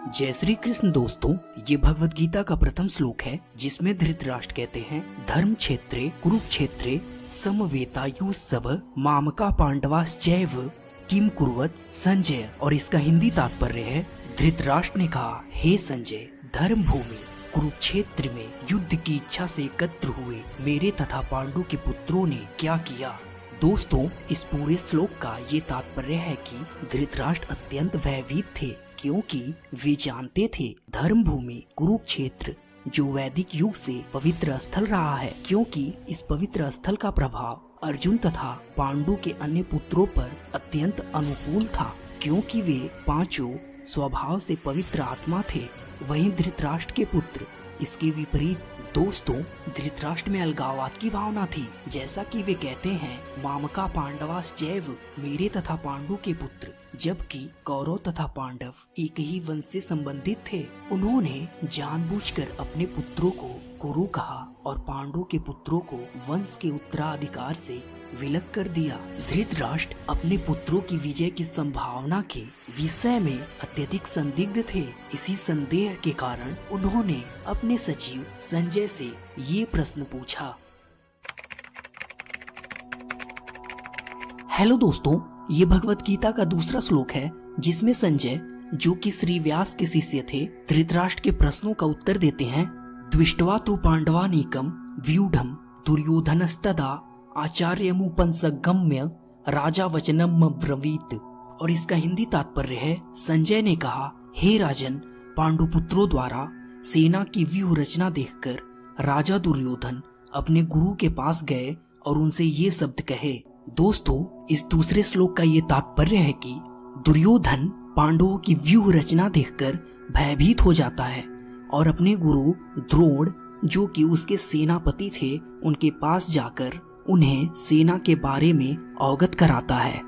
जय श्री कृष्ण दोस्तों, ये भगवत गीता का प्रथम श्लोक है जिसमें धृतराष्ट्र कहते हैं धर्म क्षेत्रे कुरुक्षेत्रे समवेतायुस्सव मामका पांडवाश्चैव किम कुर्वत संजय। और इसका हिंदी तात्पर्य है, धृतराष्ट्र ने कहा, हे संजय, धर्म भूमि कुरुक्षेत्र में युद्ध की इच्छा से एकत्र हुए मेरे तथा पांडु के पुत्रों ने क्या किया। दोस्तों, इस पूरे श्लोक का ये तात्पर्य है कि धृतराष्ट्र अत्यंत भयभीत थे क्योंकि वे जानते थे धर्म भूमि कुरुक्षेत्र जो वैदिक युग से पवित्र स्थल रहा है, क्योंकि इस पवित्र स्थल का प्रभाव अर्जुन तथा पांडु के अन्य पुत्रों पर अत्यंत अनुकूल था, क्योंकि वे पांचों स्वभाव से पवित्र आत्मा थे। वहीं धृतराष्ट्र के पुत्र इसके विपरीत। दोस्तों, धृतराष्ट्र में अलगाववाद की भावना थी, जैसा कि वे कहते हैं, मामका पांडवाश्चैव, मेरे तथा पांडु के पुत्र, जबकि कौरव तथा पांडव एक ही वंश से संबंधित थे। उन्होंने जानबूझकर अपने पुत्रों को कुरु कहा और पांडु के पुत्रों को वंश के उत्तराधिकार से विलग कर दिया। धृतराष्ट्र अपने पुत्रों की विजय की संभावना के विषय में अत्यधिक संदिग्ध थे। इसी संदेह के कारण उन्होंने अपने सचिव संजय से ये प्रश्न पूछा। हेलो दोस्तों, ये भगवत गीता का दूसरा श्लोक है जिसमें संजय, जो कि श्री व्यास के शिष्य थे, धृतराष्ट्र के प्रश्नों का उत्तर देते हैं। द्विष्ट्वा तु पांडवानीकम व्यूढ़म दुर्योधनस्तदा आचार्यमुपंसगम्य राजा वचनम ब्रवीत। और इसका हिंदी तात्पर्य है, संजय ने कहा, हे राजन, पांडु पुत्रों द्वारा सेना की व्यूह रचना देखकर राजा दुर्योधन अपने गुरु के पास गए और उनसे ये शब्द कहे। दोस्तों, इस दूसरे श्लोक का ये तात्पर्य है कि दुर्योधन पांडवों की व्यूह रचना देखकर भयभीत हो जाता है और अपने गुरु द्रोण, जो कि उसके सेनापति थे, उनके पास जाकर उन्हें सेना के बारे में अवगत कराता है।